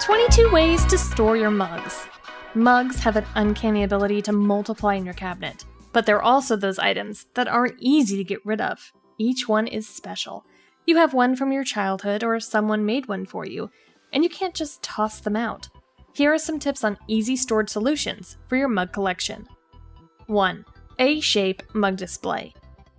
22 ways to store your mugs. Mugs have an uncanny ability to multiply in your cabinet, but they're also those items that aren't easy to get rid of. Each one is special. You have one from your childhood or someone made one for you, and you can't just toss them out. Here are some tips on easy storage solutions for your mug collection. 1. A-shape mug display.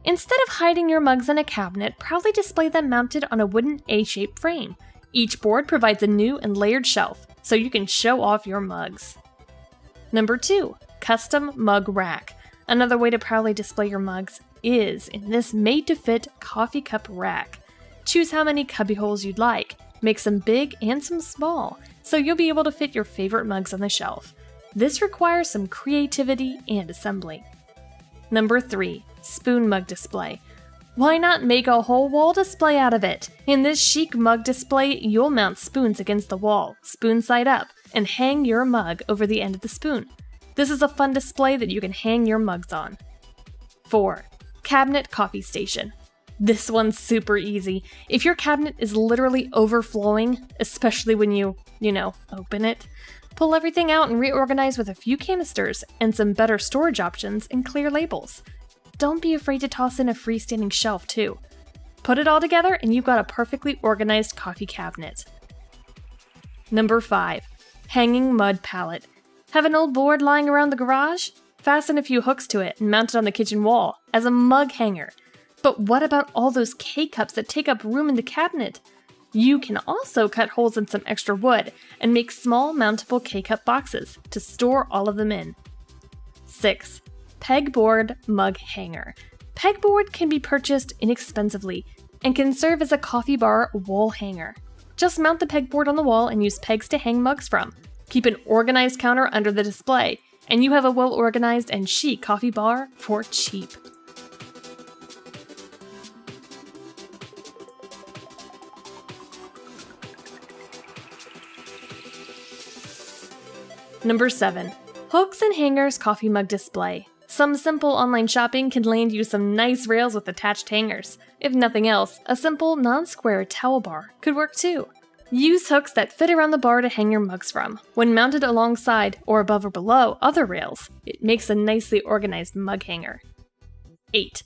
Instead of hiding your mugs in a cabinet, proudly display them mounted on a wooden A-shaped frame. Each board provides a new and layered shelf, so you can show off your mugs. Number 2. Custom mug rack. Another way to proudly display your mugs is in this made-to-fit coffee cup rack. Choose how many cubbyholes you'd like. Make some big and some small, so you'll be able to fit your favorite mugs on the shelf. This requires some creativity and assembly. Number 3. Spoon mug display. Why not make a whole wall display out of it? In this chic mug display, you'll mount spoons against the wall, spoon side up, and hang your mug over the end of the spoon. This is a fun display that you can hang your mugs on. 4. Cabinet coffee station. This one's super easy. If your cabinet is literally overflowing, especially when you open it, pull everything out and reorganize with a few canisters and some better storage options and clear labels. Don't be afraid to toss in a freestanding shelf too. Put it all together and you've got a perfectly organized coffee cabinet. Number 5. Hanging mud pallet. Have an old board lying around the garage? Fasten a few hooks to it and mount it on the kitchen wall as a mug hanger. But what about all those K-cups that take up room in the cabinet? You can also cut holes in some extra wood and make small mountable K-cup boxes to store all of them in. 6. Pegboard mug hanger. Pegboard can be purchased inexpensively and can serve as a coffee bar wall hanger. Just mount the pegboard on the wall and use pegs to hang mugs from. Keep an organized counter under the display, and you have a well-organized and chic coffee bar for cheap. Number 7. Hooks and hangers coffee mug display. Some simple online shopping can land you some nice rails with attached hangers. If nothing else, a simple non-square towel bar could work too. Use hooks that fit around the bar to hang your mugs from. When mounted alongside or above or below other rails, it makes a nicely organized mug hanger. 8.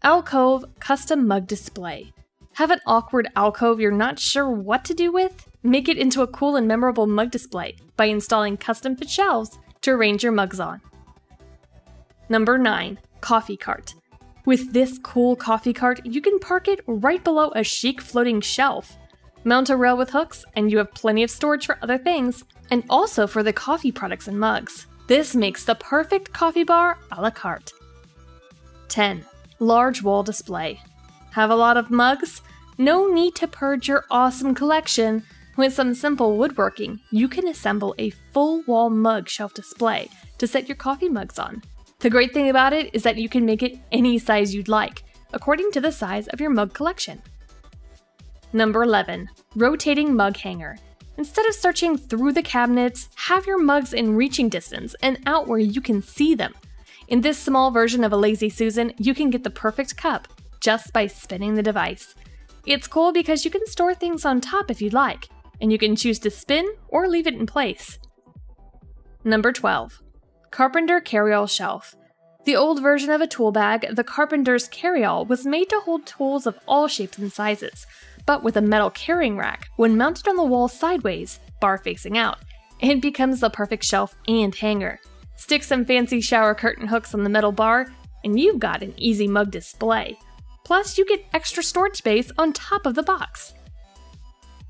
Alcove custom mug display. Have an awkward alcove you're not sure what to do with? Make it into a cool and memorable mug display by installing custom fit shelves to arrange your mugs on. Number 9. Coffee cart. With this cool coffee cart, you can park it right below a chic floating shelf. Mount a rail with hooks, and you have plenty of storage for other things, and also for the coffee products and mugs. This makes the perfect coffee bar a la carte. 10. Large wall display. Have a lot of mugs? No need to purge your awesome collection. With some simple woodworking, you can assemble a full wall mug shelf display to set your coffee mugs on. The great thing about it is that you can make it any size you'd like, according to the size of your mug collection. Number 11. Rotating mug hanger. Instead of searching through the cabinets, have your mugs in reaching distance and out where you can see them. In this small version of a Lazy Susan, you can get the perfect cup just by spinning the device. It's cool because you can store things on top if you'd like, and you can choose to spin or leave it in place. Number 12. Carpenter carryall shelf. The old version of a tool bag, the carpenter's carryall was made to hold tools of all shapes and sizes, but with a metal carrying rack, when mounted on the wall sideways, bar facing out, it becomes the perfect shelf and hanger. Stick some fancy shower curtain hooks on the metal bar, and you've got an easy mug display. Plus, you get extra storage space on top of the box.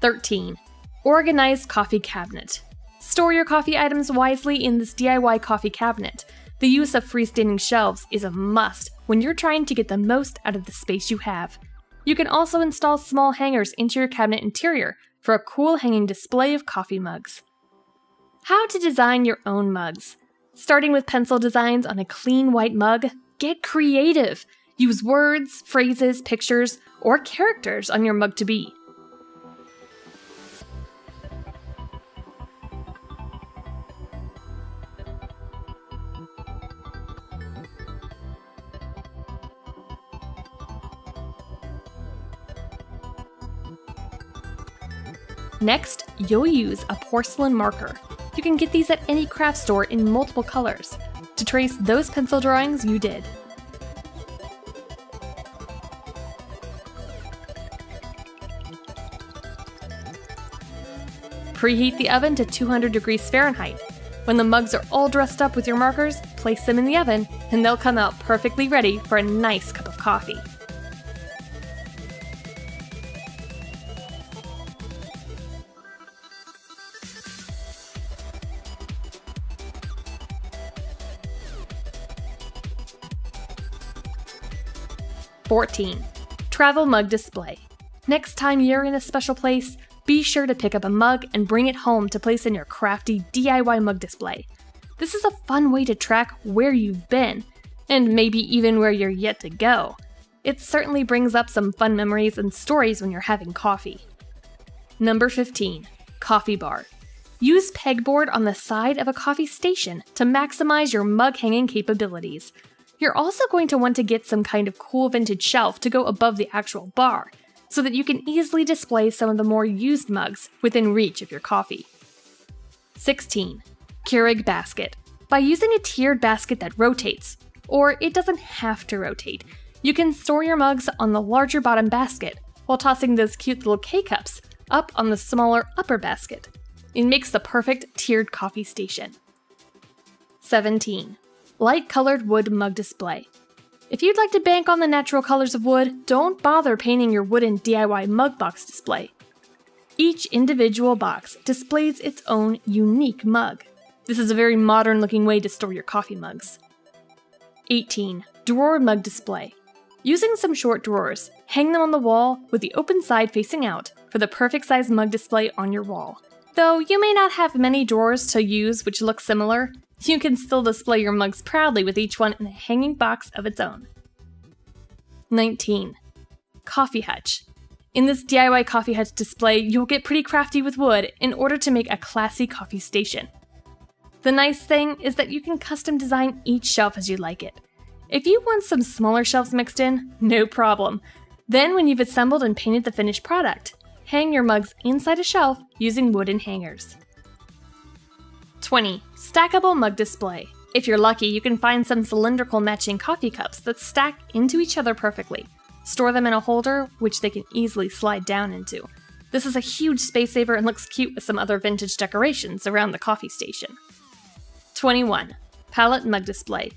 13. Organized coffee cabinet. Store your coffee items wisely in this DIY coffee cabinet. The use of freestanding shelves is a must when you're trying to get the most out of the space you have. You can also install small hangers into your cabinet interior for a cool hanging display of coffee mugs. How to design your own mugs. Starting with pencil designs on a clean white mug, get creative. Use words, phrases, pictures, or characters on your mug to be. Next, you'll use a porcelain marker. You can get these at any craft store in multiple colors to trace those pencil drawings you did. Preheat the oven to 200 degrees Fahrenheit. When the mugs are all dressed up with your markers, place them in the oven and they'll come out perfectly ready for a nice cup of coffee. (14) Travel mug display. Next time you're in a special place, be sure to pick up a mug and bring it home to place in your crafty DIY mug display. This is a fun way to track where you've been, and maybe even where you're yet to go. It certainly brings up some fun memories and stories when you're having coffee. Number 15. Coffee bar. Use pegboard on the side of a coffee station to maximize your mug hanging capabilities. You're also going to want to get some kind of cool vintage shelf to go above the actual bar, so that you can easily display some of the more used mugs within reach of your coffee. 16. Keurig basket. By using a tiered basket that rotates, or it doesn't have to rotate, you can store your mugs on the larger bottom basket while tossing those cute little K-cups up on the smaller upper basket. It makes the perfect tiered coffee station. 17. Light-colored wood mug display. If you'd like to bank on the natural colors of wood, don't bother painting your wooden DIY mug box display. Each individual box displays its own unique mug. This is a very modern-looking way to store your coffee mugs. 18. Drawer mug display. Using some short drawers, hang them on the wall with the open side facing out for the perfect size mug display on your wall. Though you may not have many drawers to use which look similar, you can still display your mugs proudly with each one in a hanging box of its own. 19. Coffee hutch. In this DIY coffee hutch display, you'll get pretty crafty with wood in order to make a classy coffee station. The nice thing is that you can custom design each shelf as you like it. If you want some smaller shelves mixed in, no problem. Then when you've assembled and painted the finished product, hang your mugs inside a shelf using wooden hangers. 20. Stackable mug display. If you're lucky, you can find some cylindrical matching coffee cups that stack into each other perfectly. Store them in a holder, which they can easily slide down into. This is a huge space saver and looks cute with some other vintage decorations around the coffee station. 21. Palette mug display.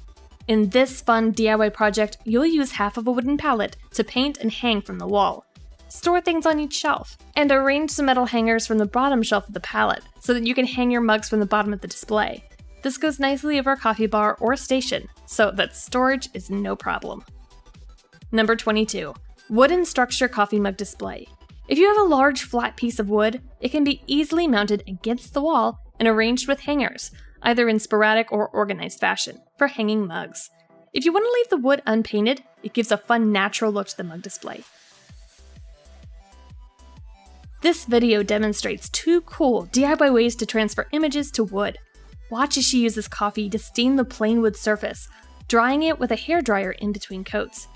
In this fun DIY project, you'll use half of a wooden palette to paint and hang from the wall. Store things on each shelf, and arrange some metal hangers from the bottom shelf of the palette so that you can hang your mugs from the bottom of the display. This goes nicely over a coffee bar or station, so that storage is no problem. Number 22. Wooden structure coffee mug display. If you have a large flat piece of wood, it can be easily mounted against the wall and arranged with hangers, either in sporadic or organized fashion, for hanging mugs. If you want to leave the wood unpainted, it gives a fun natural look to the mug display. This video demonstrates 2 cool DIY ways to transfer images to wood. Watch as she uses coffee to stain the plain wood surface, drying it with a hairdryer in between coats.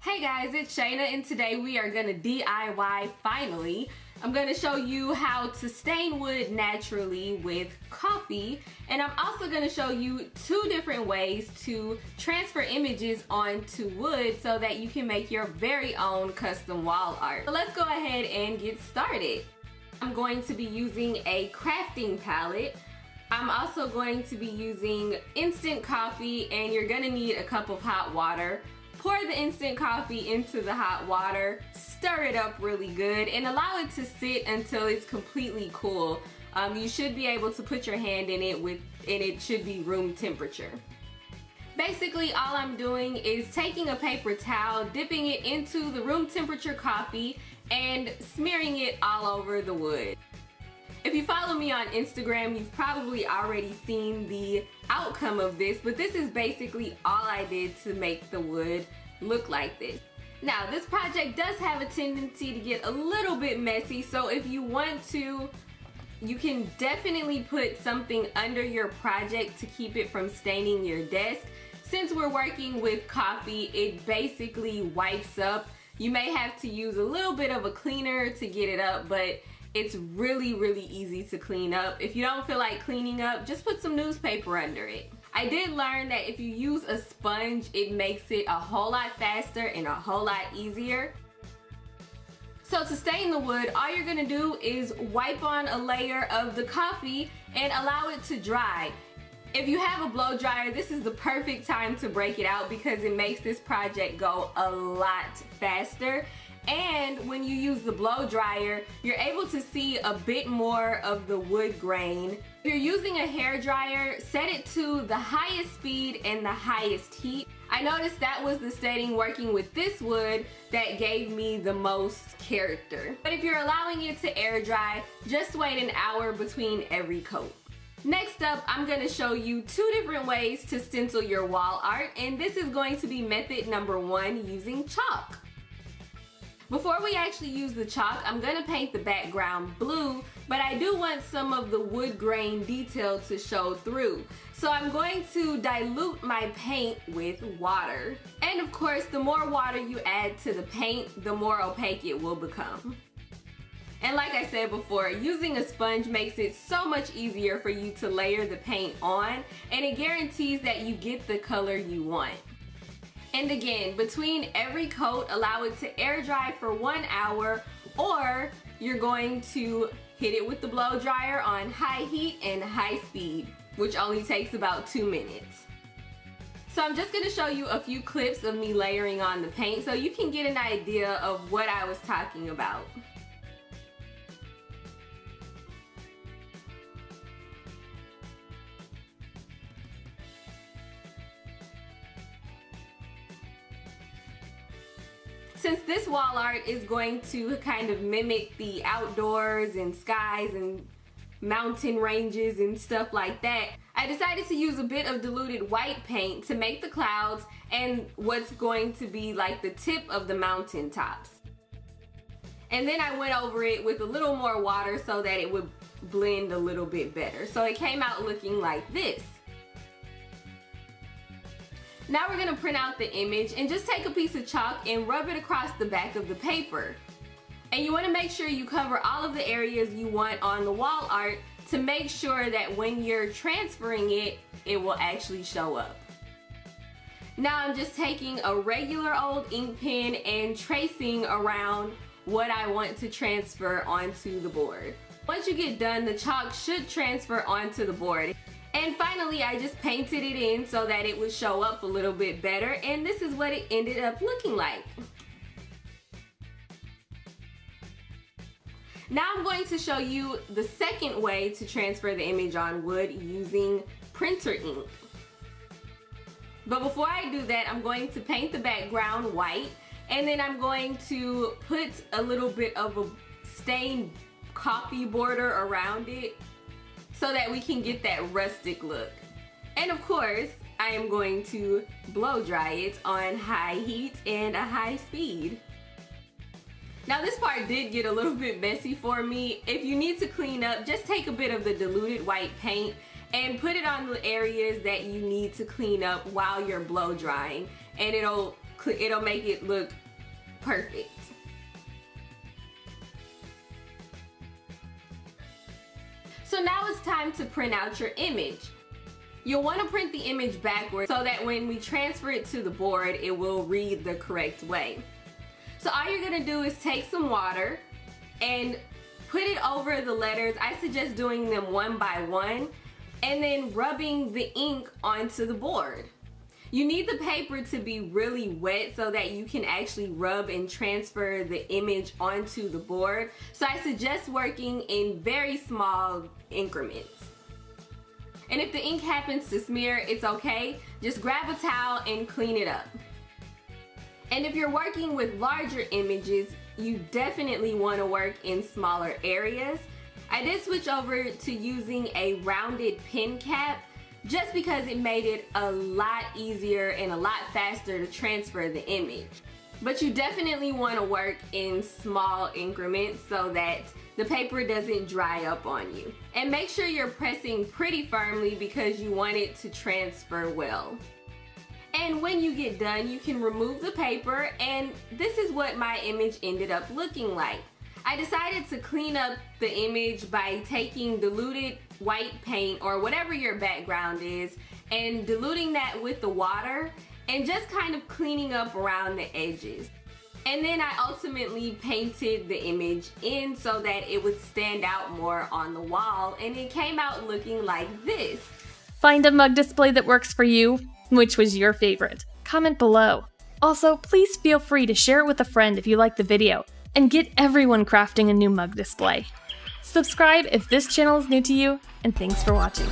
Hey guys, it's Shayna, and today we are gonna DIY finally. I'm gonna show you how to stain wood naturally with coffee, and I'm also gonna show you 2 different ways to transfer images onto wood so that you can make your very own custom wall art. So let's go ahead and get started. I'm going to be using a crafting palette. I'm also going to be using instant coffee, and you're gonna need a cup of hot water. Pour the instant coffee into the hot water, stir it up really good, and allow it to sit until it's completely cool. You should be able to put your hand in it and it should be room temperature. Basically, all I'm doing is taking a paper towel, dipping it into the room temperature coffee, and smearing it all over the wood. If you follow me on Instagram, you've probably already seen the outcome of this, but this is basically all I did to make the wood look like this. Now, this project does have a tendency to get a little bit messy, so if you want to, you can definitely put something under your project to keep it from staining your desk. Since we're working with coffee, it basically wipes up. You may have to use a little bit of a cleaner to get it up, but it's really, really easy to clean up. If you don't feel like cleaning up, just put some newspaper under it. I did learn that if you use a sponge, it makes it a whole lot faster and a whole lot easier. So to stain the wood, all you're gonna do is wipe on a layer of the coffee and allow it to dry. If you have a blow dryer, this is the perfect time to break it out because it makes this project go a lot faster. And when you use the blow dryer, you're able to see a bit more of the wood grain. If you're using a hair dryer, set it to the highest speed and the highest heat. I noticed that was the setting working with this wood that gave me the most character. But if you're allowing it to air dry, just wait an hour between every coat. Next up, I'm going to show you 2 different ways to stencil your wall art, and this is going to be method number 1, using chalk. Before we actually use the chalk, I'm going to paint the background blue, but I do want some of the wood grain detail to show through. So I'm going to dilute my paint with water. And of course, the more water you add to the paint, the more opaque it will become. And like I said before, using a sponge makes it so much easier for you to layer the paint on, and it guarantees that you get the color you want. And again, between every coat, allow it to air dry for 1 hour, or you're going to hit it with the blow dryer on high heat and high speed, which only takes about 2 minutes. So I'm just going to show you a few clips of me layering on the paint so you can get an idea of what I was talking about. Since this wall art is going to kind of mimic the outdoors and skies and mountain ranges and stuff like that, I decided to use a bit of diluted white paint to make the clouds and what's going to be like the tip of the mountain tops. And then I went over it with a little more water so that it would blend a little bit better. So it came out looking like this. Now we're going to print out the image, and just take a piece of chalk and rub it across the back of the paper. And you want to make sure you cover all of the areas you want on the wall art to make sure that when you're transferring it, it will actually show up. Now I'm just taking a regular old ink pen and tracing around what I want to transfer onto the board. Once you get done, the chalk should transfer onto the board. And finally, I just painted it in so that it would show up a little bit better, and this is what it ended up looking like. Now I'm going to show you the second way to transfer the image on wood using printer ink. But before I do that, I'm going to paint the background white, and then I'm going to put a little bit of a stained coffee border around it, so that we can get that rustic look. And of course, I am going to blow dry it on high heat and a high speed. Now this part did get a little bit messy for me. If you need to clean up, just take a bit of the diluted white paint and put it on the areas that you need to clean up while you're blow drying, and it'll make it look perfect. So now it's time to print out your image. You'll want to print the image backwards so that when we transfer it to the board, it will read the correct way. So all you're going to do is take some water and put it over the letters. I suggest doing them one by one and then rubbing the ink onto the board. You need the paper to be really wet so that you can actually rub and transfer the image onto the board. So I suggest working in very small increments. And if the ink happens to smear, it's okay. Just grab a towel and clean it up. And if you're working with larger images, you definitely want to work in smaller areas. I did switch over to using a rounded pen cap, just because it made it a lot easier and a lot faster to transfer the image. But you definitely want to work in small increments so that the paper doesn't dry up on you. And make sure you're pressing pretty firmly because you want it to transfer well. And when you get done, you can remove the paper, and this is what my image ended up looking like. I decided to clean up the image by taking diluted white paint or whatever your background is and diluting that with the water and just kind of cleaning up around the edges. And then I ultimately painted the image in so that it would stand out more on the wall, and it came out looking like this. Find a mug display that works for you. Which was your favorite? Comment below. Also, please feel free to share it with a friend if you like the video, and get everyone crafting a new mug display. Subscribe if this channel is new to you, and thanks for watching.